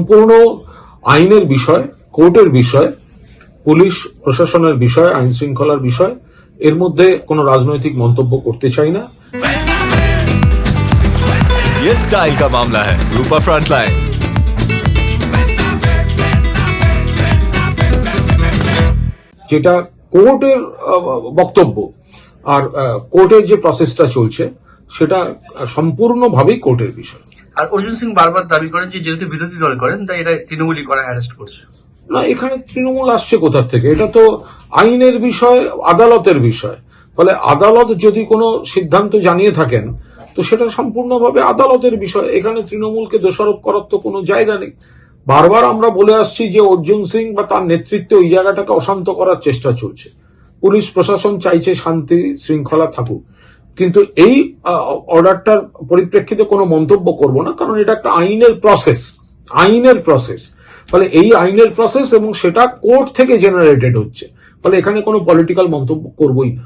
সম্পূর্ণ আইনের বিষয়, কোর্টের বিষয়, পুলিশ প্রশাসনের বিষয়, আইন শৃঙ্খলার বিষয়। এর মধ্যে কোনো রাজনৈতিক মন্তব্য করতে চাই না। ये स्टाइल का मामला है, रूपा फ्रंटलाइन। যেটা কোর্টের বক্তব্য আর কোর্টের যে প্রসেসটা চলছে সেটা সম্পূর্ণভাবেই কোর্টের বিষয়। আর অর্জুন সিং বারবার দাবি করেন যে যেহেতু বিরোধী দল করেন তাই এটা তৃণমূলই করা অ্যারেস্ট করছে। না, এখানে তৃণমূল আসছে কোথা থেকে? এটা তো আইনের বিষয়, আদালতের বিষয়। ফলে আদালত যদি কোনো সিদ্ধান্ত জানিয়ে থাকেন তো সেটা সম্পূর্ণভাবে আদালতের বিষয়। এখানে তৃণমূলকে দোষারোপ করার তো কোনো জায়গা নেই। বারবার আমরা বলে আসছি যে অর্জুন সিং বা তার নেতৃত্বে ওই জায়গাটাকে অশান্ত করার চেষ্টা চলছে। পুলিশ প্রশাসন চাইছে শান্তি শৃঙ্খলা থাকুক, কিন্তু এই অর্ডারটার পরিপ্রেক্ষিতে কোনো মন্তব্য করব না, কারণ এটা একটা আইনের প্রসেস। ফলে এই আইনের প্রসেস এবং সেটা কোর্ট থেকে জেনারেটেড হচ্ছে, ফলে এখানে কোনো পলিটিক্যাল মন্তব্য করবই না।